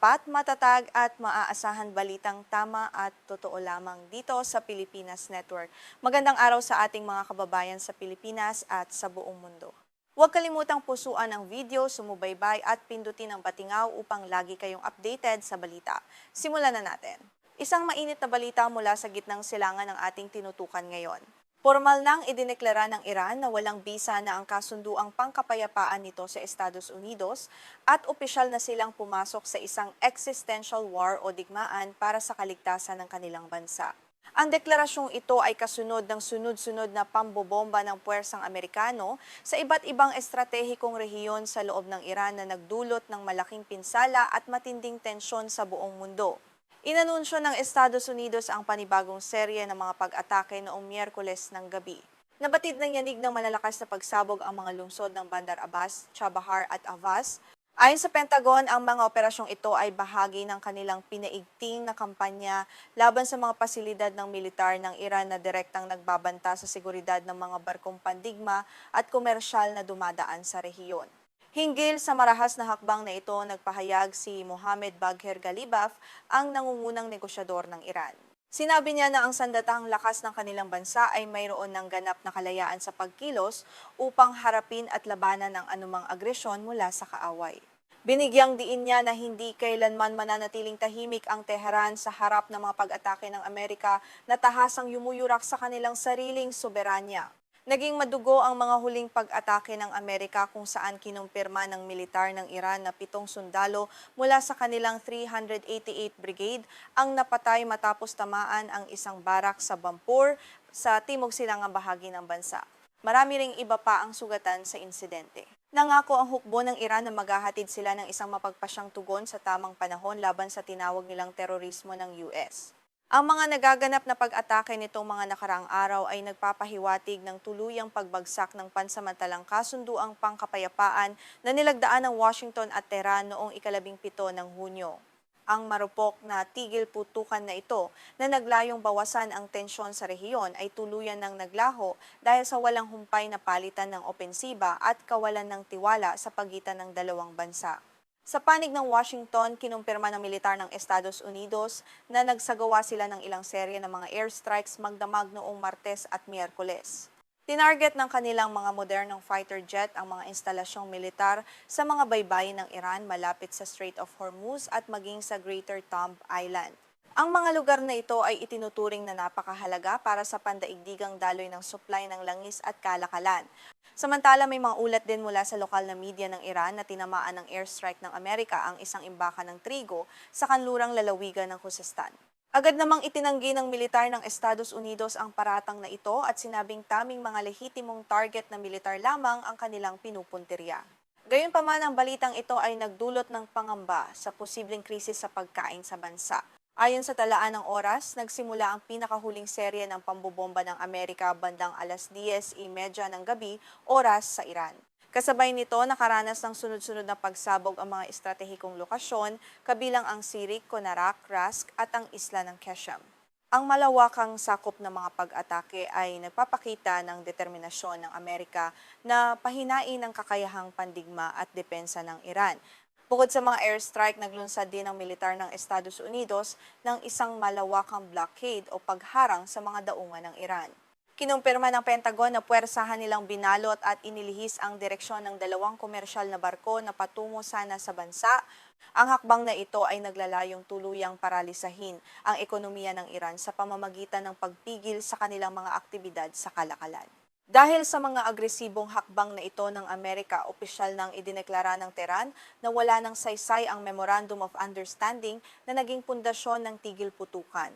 tapat, matatag at maaasahan balitang tama at totoo lamang dito sa Pilipinas Network. Magandang araw sa ating mga kababayan sa Pilipinas at sa buong mundo. Huwag kalimutang pusuan ang video, sumubaybay at pindutin ang batingaw upang lagi kayong updated sa balita. Simulan na natin. Isang mainit na balita mula sa gitnang silangan ng ating tinutukan ngayon. Formal nang idineklara ng Iran na walang bisa na ang kasunduang pangkapayapaan nito sa Estados Unidos at opisyal na silang pumasok sa isang existential war o digmaan para sa kaligtasan ng kanilang bansa. Ang deklarasyong ito ay kasunod ng sunod-sunod na pambobomba ng puwersang Amerikano sa iba't ibang estratehikong rehiyon sa loob ng Iran na nagdulot ng malaking pinsala at matinding tensyon sa buong mundo. Inanunsyo ng Estados Unidos ang panibagong serye ng mga pag-atake noong Miyerkules ng gabi. Nabatid ng yanig ng malalakas na pagsabog ang mga lungsod ng Bandar Abbas, Chabahar at Avaz. Ayon sa Pentagon, ang mga operasyong ito ay bahagi ng kanilang pinaigting na kampanya laban sa mga pasilidad ng militar ng Iran na direktang nagbabanta sa seguridad ng mga barkong pandigma at komersyal na dumadaan sa rehiyon. Hinggil sa marahas na hakbang na ito, nagpahayag si Mohammad Bagher Ghalibaf, ang nangungunang negosyador ng Iran. Sinabi niya na ang sandatahang lakas ng kanilang bansa ay mayroon ng ganap na kalayaan sa pagkilos upang harapin at labanan ang anumang agresyon mula sa kaaway. Binigyang diin niya na hindi kailanman mananatiling tahimik ang Tehran sa harap ng mga pag-atake ng Amerika na tahasang yumuyurak sa kanilang sariling soberanya. Naging madugo ang mga huling pag-atake ng Amerika kung saan kinumpirma ng militar ng Iran na 7 sundalo mula sa kanilang 388 Brigade ang napatay matapos tamaan ang isang barak sa Bampur sa timog silangang bahagi ng bansa. Marami ring iba pa ang sugatan sa insidente. Nangako ang hukbo ng Iran na maghahatid sila ng isang mapagpasyang tugon sa tamang panahon laban sa tinawag nilang terorismo ng US. Ang mga nagaganap na pag-atake nitong mga nakaraang araw ay nagpapahiwatig ng tuluyang pagbagsak ng pansamantalang kasunduang pangkapayapaan na nilagdaan ng Washington at Tehran noong 17 ng Hunyo. Ang marupok na tigil putukan na ito na naglayong bawasan ang tensyon sa rehiyon ay tuluyan ng naglaho dahil sa walang humpay na palitan ng opensiba at kawalan ng tiwala sa pagitan ng dalawang bansa. Sa panig ng Washington, kinumpirma ng militar ng Estados Unidos na nagsagawa sila ng ilang serye ng mga airstrikes magdamag noong Martes at Miyerkules. Tinarget ng kanilang mga modernong fighter jet ang mga instalasyong militar sa mga baybayin ng Iran malapit sa Strait of Hormuz at maging sa Greater Thumb Island. Ang mga lugar na ito ay itinuturing na napakahalaga para sa pandaigdigang daloy ng supply ng langis at kalakalan. Samantala, may mga ulat din mula sa lokal na media ng Iran na tinamaan ng airstrike ng Amerika ang isang imbaka ng trigo sa kanlurang lalawigan ng Khuzestan. Agad namang itinanggi ng militar ng Estados Unidos ang paratang na ito at sinabing taming mga lehitimong target na militar lamang ang kanilang pinupuntirya. Gayunpaman, ang balitang ito ay nagdulot ng pangamba sa posibleng krisis sa pagkain sa bansa. Ayon sa talaan ng oras, nagsimula ang pinakahuling serye ng pambobomba ng Amerika bandang alas 10:30 ng gabi, oras sa Iran. Kasabay nito, nakaranas ng sunod-sunod na pagsabog ang mga estratehikong lokasyon, kabilang ang Sirik, Konarak, Rask at ang isla ng Qeshm. Ang malawakang sakop ng mga pag-atake ay nagpapakita ng determinasyon ng Amerika na pahinain ang kakayahang pandigma at depensa ng Iran. Bukod sa mga airstrike, naglunsad din ang militar ng Estados Unidos ng isang malawakang blockade o pagharang sa mga daungan ng Iran. Kinumpirma ng Pentagon na puwersahan nilang binalot at inilihis ang direksyon ng 2 komersyal na barko na patungo sana sa bansa. Ang hakbang na ito ay naglalayong tuluyang paralisahin ang ekonomiya ng Iran sa pamamagitan ng pagpigil sa kanilang mga aktibidad sa kalakalan. Dahil sa mga agresibong hakbang na ito ng Amerika, opisyal nang idineklara ng Tehran na wala ng saysay ang Memorandum of Understanding na naging pundasyon ng tigil putukan.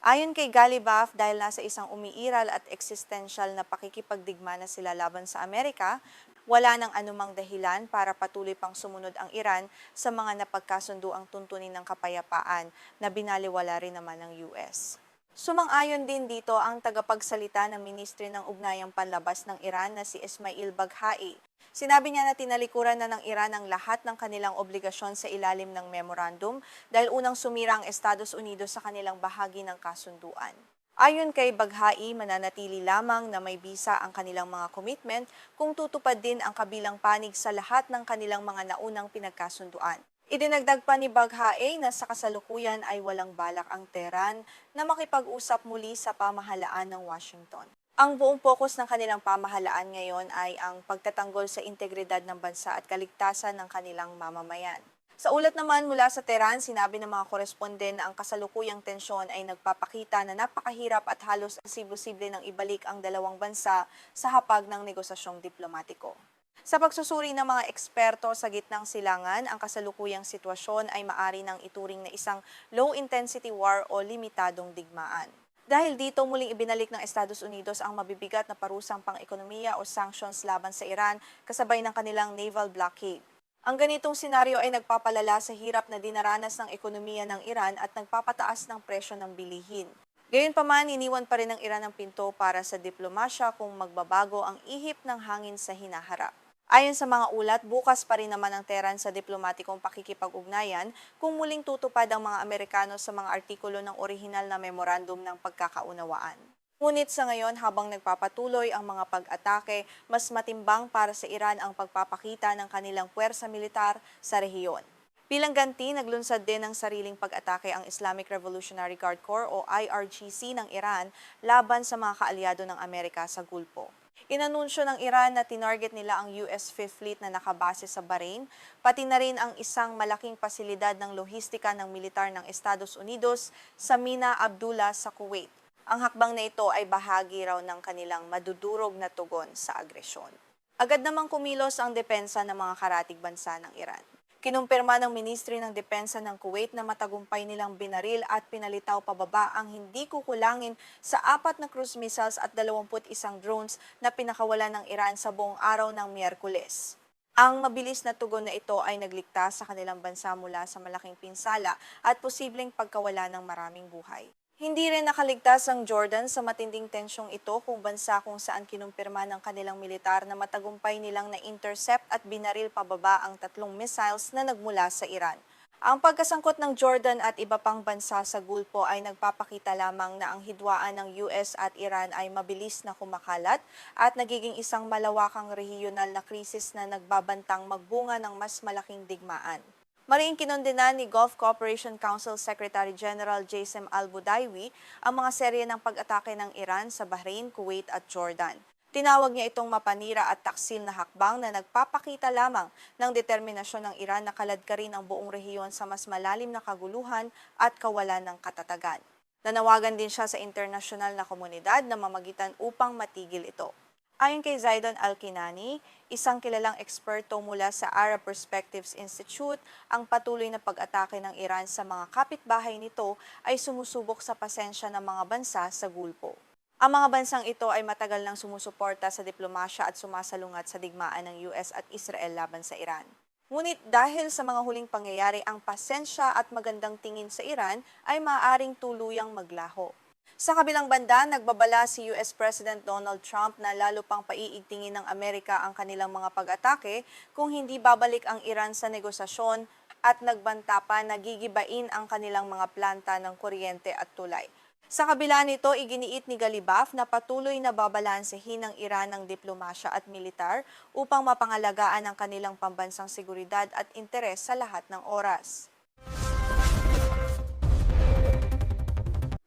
Ayon kay Ghalibaf, dahil nasa isang umiiral at existential na pakikipagdigma na sila laban sa Amerika, wala nang anumang dahilan para patuloy pang sumunod ang Iran sa mga napagkasunduang tuntunin ng kapayapaan na binaliwala rin naman ng US. Sumang-ayon din dito ang tagapagsalita ng Ministry ng Ugnayang Panlabas ng Iran na si Ismail Baghai. Sinabi niya na tinalikuran na ng Iran ang lahat ng kanilang obligasyon sa ilalim ng memorandum dahil unang sumira ang Estados Unidos sa kanilang bahagi ng kasunduan. Ayon kay Baghai, mananatili lamang na may bisa ang kanilang mga commitment kung tutupad din ang kabilang panig sa lahat ng kanilang mga naunang pinagkasunduan. Idinagdag pa ni Baghae na sa kasalukuyan ay walang balak ang Tehran na makipag-usap muli sa pamahalaan ng Washington. Ang buong pokus ng kanilang pamahalaan ngayon ay ang pagtatanggol sa integridad ng bansa at kaligtasan ng kanilang mamamayan. Sa ulat naman mula sa Tehran, sinabi ng mga koresponden na ang kasalukuyang tensyon ay nagpapakita na napakahirap at halos imposible ng ibalik ang dalawang bansa sa hapag ng negosasyong diplomatiko. Sa pagsusuri ng mga eksperto sa gitnang silangan, ang kasalukuyang sitwasyon ay maari nang ituring na isang low-intensity war o limitadong digmaan. Dahil dito, muling ibinalik ng Estados Unidos ang mabibigat na parusang pang-ekonomiya o sanctions laban sa Iran kasabay ng kanilang naval blockade. Ang ganitong senaryo ay nagpapalala sa hirap na dinaranas ng ekonomiya ng Iran at nagpapataas ng presyo ng bilihin. Gayunpaman, iniwan pa rin ng Iran ang pinto para sa diplomasya kung magbabago ang ihip ng hangin sa hinaharap. Ayon sa mga ulat, bukas pa rin naman ang Tehran sa diplomatikong pakikipag-ugnayan kung muling tutupad ang mga Amerikano sa mga artikulo ng orihinal na memorandum ng pagkakaunawaan. Ngunit sa ngayon, habang nagpapatuloy ang mga pag-atake, mas matimbang para sa Iran ang pagpapakita ng kanilang puwersa militar sa rehiyon. Bilang ganti, naglunsad din ng sariling pag-atake ang Islamic Revolutionary Guard Corps o IRGC ng Iran laban sa mga kaalyado ng Amerika sa Gulpo. Inanunsyo ng Iran na tinarget nila ang US Fifth Fleet na nakabase sa Bahrain, pati na rin ang isang malaking pasilidad ng lohistika ng militar ng Estados Unidos sa Mina Abdullah sa Kuwait. Ang hakbang na ito ay bahagi raw ng kanilang madudurog na tugon sa agresyon. Agad namang kumilos ang depensa ng mga karatig bansa ng Iran. Kinumpirma ng Ministry ng Depensa ng Kuwait na matagumpay nilang binaril at pinalitaw pababa ang hindi kukulangin sa 4 na cruise missiles at 21 drones na pinakawalan ng Iran sa buong araw ng Miyerkules. Ang mabilis na tugon na ito ay nagligtas sa kanilang bansa mula sa malaking pinsala at posibleng pagkawala ng maraming buhay. Hindi rin nakaligtas ang Jordan sa matinding tensyong ito kung bansa kung saan kinumpirma ng kanilang militar na matagumpay nilang na-intercept at binaril pababa ang 3 missiles na nagmula sa Iran. Ang pagkasangkot ng Jordan at iba pang bansa sa Gulpo ay nagpapakita lamang na ang hidwaan ng US at Iran ay mabilis na kumakalat at nagiging isang malawakang rehiyonal na krisis na nagbabantang magbunga ng mas malaking digmaan. Mariing kinondena ni Gulf Cooperation Council Secretary General Jasem Al-Budaiwi ang mga serye ng pag-atake ng Iran sa Bahrain, Kuwait at Jordan. Tinawag niya itong mapanira at taksil na hakbang na nagpapakita lamang ng determinasyon ng Iran na kaladkarin ang buong rehiyon sa mas malalim na kaguluhan at kawalan ng katatagan. Nanawagan din siya sa internasyonal na komunidad na mamagitan upang matigil ito. Ayon kay Zaidan Al-Kinani, isang kilalang eksperto mula sa Arab Perspectives Institute, ang patuloy na pag-atake ng Iran sa mga kapitbahay nito ay sumusubok sa pasensya ng mga bansa sa Gulpo. Ang mga bansang ito ay matagal nang sumusuporta sa diplomasya at sumasalungat sa digmaan ng US at Israel laban sa Iran. Ngunit dahil sa mga huling pangyayari, ang pasensya at magandang tingin sa Iran ay maaaring tuluyang maglaho. Sa kabilang banda, nagbabala si US President Donald Trump na lalo pang paiigtingin ng Amerika ang kanilang mga pag-atake kung hindi babalik ang Iran sa negosasyon at nagbanta pa na gigibain ang kanilang mga planta ng kuryente at tulay. Sa kabila nito, iginiit ni Galibaf na patuloy na babalansehin ng Iran ang diplomasya at militar upang mapangalagaan ang kanilang pambansang seguridad at interes sa lahat ng oras.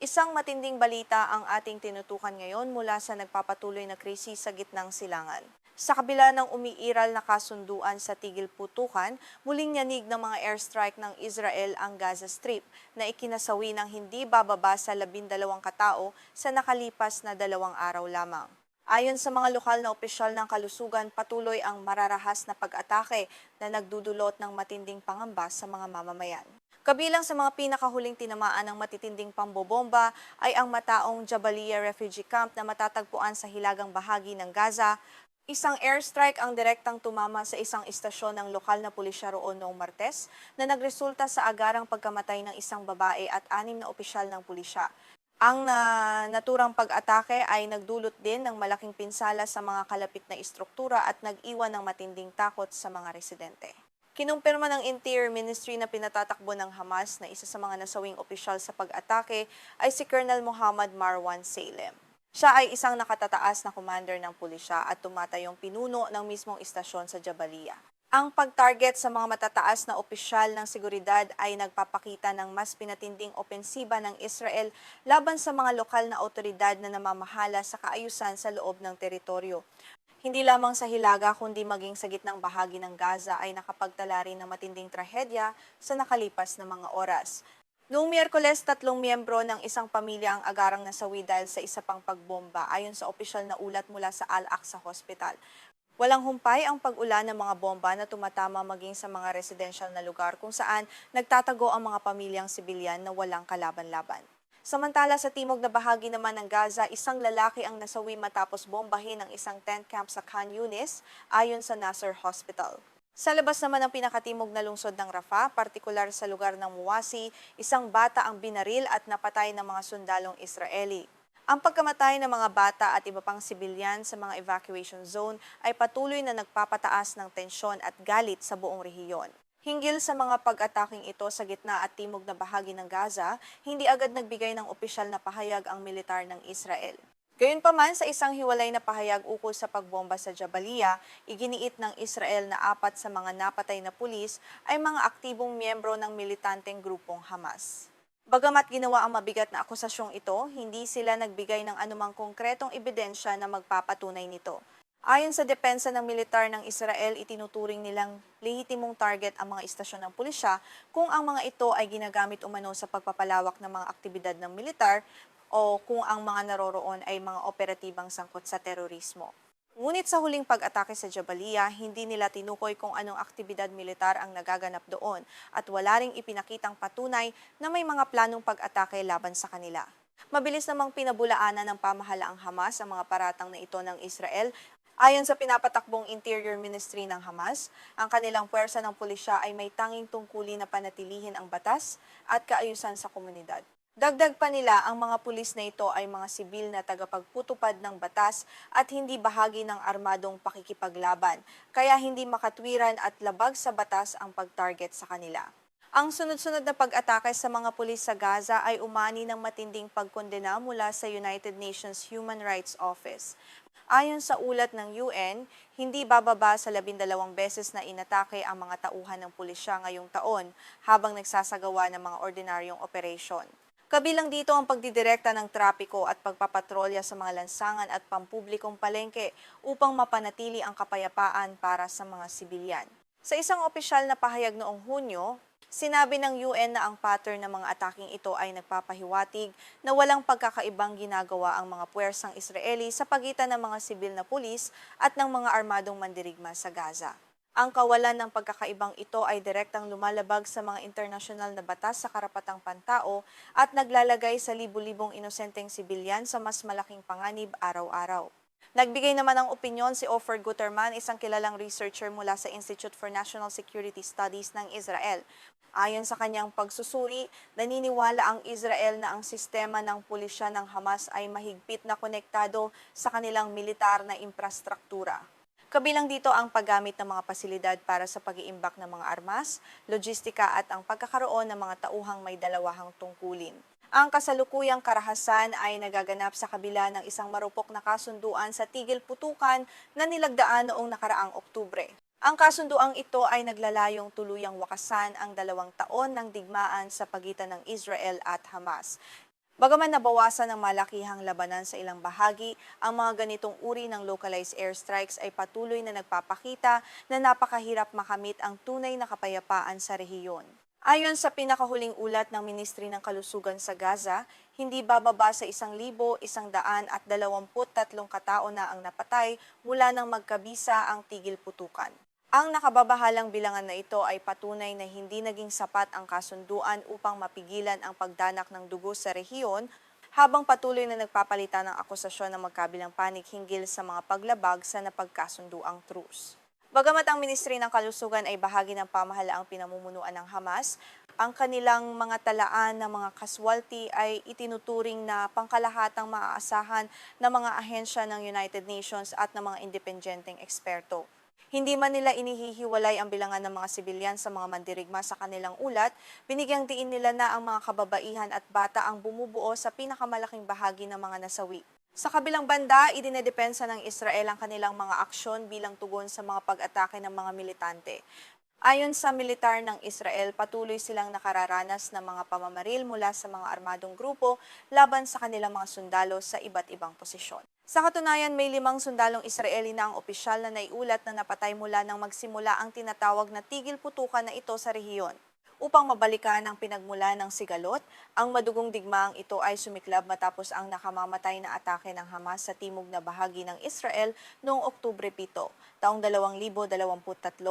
Isang matinding balita ang ating tinutukan ngayon mula sa nagpapatuloy na krisis sa gitnang silangan. Sa kabila ng umiiral na kasunduan sa tigil putukan, muling yanig ng mga airstrike ng Israel ang Gaza Strip na ikinasawi ng hindi bababa sa 12 katao sa nakalipas na 2 araw lamang. Ayon sa mga lokal na opisyal ng kalusugan, patuloy ang mararahas na pag-atake na nagdudulot ng matinding pangamba sa mga mamamayan. Kabilang sa mga pinakahuling tinamaan ng matitinding pambobomba ay ang mataong Jabalia Refugee Camp na matatagpuan sa hilagang bahagi ng Gaza. Isang airstrike ang direktang tumama sa isang istasyon ng lokal na pulisya roon noong Martes na nagresulta sa agarang pagkamatay ng isang babae at 6 na opisyal ng pulisya. Ang naturang pag-atake ay nagdulot din ng malaking pinsala sa mga kalapit na istruktura at nag-iwan ng matinding takot sa mga residente. Kinumpirma ng Interior Ministry na pinatatakbo ng Hamas na isa sa mga nasawing opisyal sa pag-atake ay si Colonel Muhammad Marwan Salem. Siya ay isang nakatataas na commander ng pulisya at tumatayong pinuno ng mismong istasyon sa Jabalia. Ang pag-target sa mga matataas na opisyal ng seguridad ay nagpapakita ng mas pinatinding opensiba ng Israel laban sa mga lokal na otoridad na namamahala sa kaayusan sa loob ng teritoryo. Hindi lamang sa Hilaga kundi maging sa gitnang bahagi ng Gaza ay nakapagtala rin ng matinding trahedya sa nakalipas na mga oras. Noong Miyerkules, 3 miyembro ng isang pamilya ang agarang nasawi dahil sa isa pang pagbomba ayon sa opisyal na ulat mula sa Al-Aqsa Hospital. Walang humpay ang pag-ulan ng mga bomba na tumatama maging sa mga residential na lugar kung saan nagtatago ang mga pamilyang sibilyan na walang kalaban-laban. Samantala sa timog na bahagi naman ng Gaza, isang lalaki ang nasawi matapos bombahin ang isang tent camp sa Khan Yunis ayon sa Nasser Hospital. Sa labas naman ng pinakatimog na lungsod ng Rafah, partikular sa lugar ng Muwasi, isang bata ang binaril at napatay ng mga sundalong Israeli. Ang pagkamatay ng mga bata at iba pang sibilyan sa mga evacuation zone ay patuloy na nagpapataas ng tensyon at galit sa buong rehiyon. Hinggil sa mga pag-ataking ito sa gitna at timog na bahagi ng Gaza, hindi agad nagbigay ng opisyal na pahayag ang militar ng Israel. Gayunpaman, sa isang hiwalay na pahayag ukol sa pagbomba sa Jabalia, iginiit ng Israel na 4 sa mga napatay na pulis ay mga aktibong miyembro ng militanteng grupong Hamas. Bagamat ginawa ang mabigat na akusasyong ito, hindi sila nagbigay ng anumang konkretong ebidensya na magpapatunay nito. Ayon sa depensa ng militar ng Israel, itinuturing nilang lehitimong target ang mga istasyon ng pulisya kung ang mga ito ay ginagamit umano sa pagpapalawak ng mga aktibidad ng militar o kung ang mga naroroon ay mga operatibang sangkot sa terorismo. Ngunit sa huling pag-atake sa Jabalia, hindi nila tinukoy kung anong aktibidad militar ang nagaganap doon at wala ring ipinakitang patunay na may mga planong pag-atake laban sa kanila. Mabilis namang pinabulaanan ng pamahalaang Hamas ang mga paratang na ito ng Israel. Ayon sa pinapatakbong Interior Ministry ng Hamas, ang kanilang puwersa ng pulisya ay may tanging tungkulin na panatilihin ang batas at kaayusan sa komunidad. Dagdag pa nila, ang mga pulis na ito ay mga sibil na tagapagputupad ng batas at hindi bahagi ng armadong pakikipaglaban, kaya hindi makatwiran at labag sa batas ang pag-target sa kanila. Ang sunod-sunod na pag-atake sa mga pulis sa Gaza ay umani ng matinding pagkondena mula sa United Nations Human Rights Office. Ayon sa ulat ng UN, hindi bababa sa 12 beses na inatake ang mga tauhan ng pulisya ngayong taon habang nagsasagawa ng mga ordinaryong operasyon. Kabilang dito ang pagdidirekta ng trapiko at pagpapatrolya sa mga lansangan at pampublikong palengke upang mapanatili ang kapayapaan para sa mga sibilyan. Sa isang opisyal na pahayag noong Hunyo, sinabi ng UN na ang pattern ng mga ataking ito ay nagpapahiwatig na walang pagkakaibang ginagawa ang mga puwersang Israeli sa pagitan ng mga sibil na pulis at ng mga armadong mandirigma sa Gaza. Ang kawalan ng pagkakaibang ito ay direktang lumalabag sa mga internasyonal na batas sa karapatang pantao at naglalagay sa libu-libong inosenteng sibilyan sa mas malaking panganib araw-araw. Nagbigay naman ng opinyon si Ofer Guterman, isang kilalang researcher mula sa Institute for National Security Studies ng Israel. Ayon sa kanyang pagsusuri, naniniwala ang Israel na ang sistema ng pulisya ng Hamas ay mahigpit na konektado sa kanilang militar na infrastruktura. Kabilang dito ang paggamit ng mga pasilidad para sa pag-iimbak ng mga armas, logistika at ang pagkakaroon ng mga tauhang may dalawahang tungkulin. Ang kasalukuyang karahasan ay nagaganap sa kabila ng isang marupok na kasunduan sa tigil putukan na nilagdaan noong nakaraang Oktubre. Ang kasunduang ito ay naglalayong tuluyang wakasan ang 2 taon ng digmaan sa pagitan ng Israel at Hamas. Bagaman nabawasan ng malakihang labanan sa ilang bahagi, ang mga ganitong uri ng localized airstrikes ay patuloy na nagpapakita na napakahirap makamit ang tunay na kapayapaan sa rehiyon. Ayon sa pinakahuling ulat ng Ministry ng Kalusugan sa Gaza, hindi bababa sa 1,123 katao na ang napatay mula nang magkabisa ang tigil putukan. Ang nakababahalang bilangan na ito ay patunay na hindi naging sapat ang kasunduan upang mapigilan ang pagdanak ng dugo sa rehiyon habang patuloy na nagpapalitan ng akusasyon ng magkabilang panig hinggil sa mga paglabag sa napagkasunduang truce. Bagamat ang Ministry ng Kalusugan ay bahagi ng pamahalaang pinamumunuan ng Hamas, ang kanilang mga talaan ng mga casualty ay itinuturing na pangkalahatang maaasahan ng mga ahensya ng United Nations at ng mga independenteng eksperto. Hindi man nila inihihiwalay ang bilangan ng mga sibilyan sa mga mandirigma sa kanilang ulat, binigyang diin nila na ang mga kababaihan at bata ang bumubuo sa pinakamalaking bahagi ng mga nasawi. Sa kabilang banda, idinedepensa ng Israel ang kanilang mga aksyon bilang tugon sa mga pag-atake ng mga militante. Ayon sa militar ng Israel, patuloy silang nakararanas ng mga pamamaril mula sa mga armadong grupo laban sa kanilang mga sundalo sa iba't ibang posisyon. Sa katunayan, may 5 sundalong Israeli na ang opisyal na naiulat na napatay mula nang magsimula ang tinatawag na tigil putukan na ito sa rehiyon. Upang mabalikan ang pinagmula ng sigalot, ang madugong digmaang ito ay sumiklab matapos ang nakamamatay na atake ng Hamas sa timog na bahagi ng Israel noong Oktubre 7, taong 2023.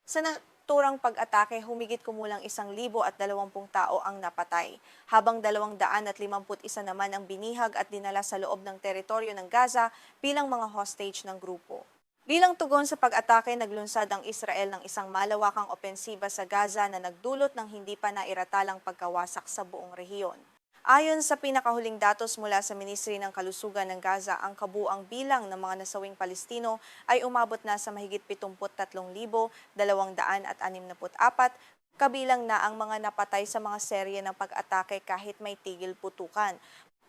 Sa naturang pag-atake, humigit kumulang 1,020 tao ang napatay, habang 251 naman ang binihag at dinala sa loob ng teritoryo ng Gaza bilang mga hostage ng grupo. Bilang tugon sa pag-atake, naglunsad ang Israel ng isang malawakang opensiba sa Gaza na nagdulot ng hindi pa nairatalang pagkawasak sa buong rehiyon. Ayon sa pinakahuling datos mula sa Ministry ng Kalusugan ng Gaza, ang kabuang bilang ng mga nasawing Palestino ay umabot na sa mahigit 73,264, kabilang na ang mga napatay sa mga serye ng pag-atake kahit may tigil putukan.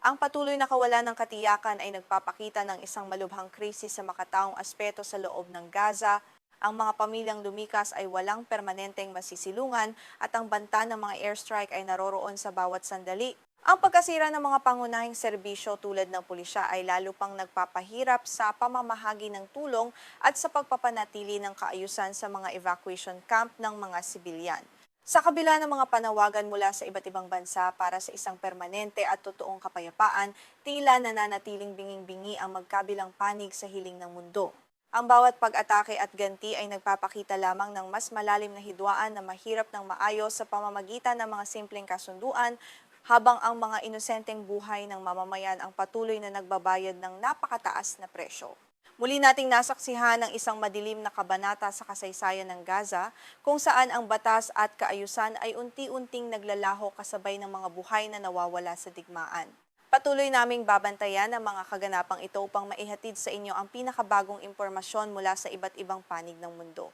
Ang patuloy na kawalan ng katiyakan ay nagpapakita ng isang malubhang krisis sa makataong aspeto sa loob ng Gaza. Ang mga pamilyang lumikas ay walang permanenteng masisilungan at ang banta ng mga airstrike ay naroroon sa bawat sandali. Ang pagkasira ng mga pangunahing serbisyo tulad ng pulisya ay lalo pang nagpapahirap sa pamamahagi ng tulong at sa pagpapanatili ng kaayusan sa mga evacuation camp ng mga sibilyan. Sa kabila ng mga panawagan mula sa iba't ibang bansa para sa isang permanente at totoong kapayapaan, tila nananatiling binging-bingi ang magkabilang panig sa hiling ng mundo. Ang bawat pag-atake at ganti ay nagpapakita lamang ng mas malalim na hidwaan na mahirap ng maayos sa pamamagitan ng mga simpleng kasunduan, habang ang mga inosenteng buhay ng mamamayan ang patuloy na nagbabayad ng napakataas na presyo. Muli nating nasaksihan ang isang madilim na kabanata sa kasaysayan ng Gaza, kung saan ang batas at kaayusan ay unti-unting naglalaho kasabay ng mga buhay na nawawala sa digmaan. Patuloy naming babantayan ang mga kaganapang ito upang maihatid sa inyo ang pinakabagong impormasyon mula sa iba't ibang panig ng mundo.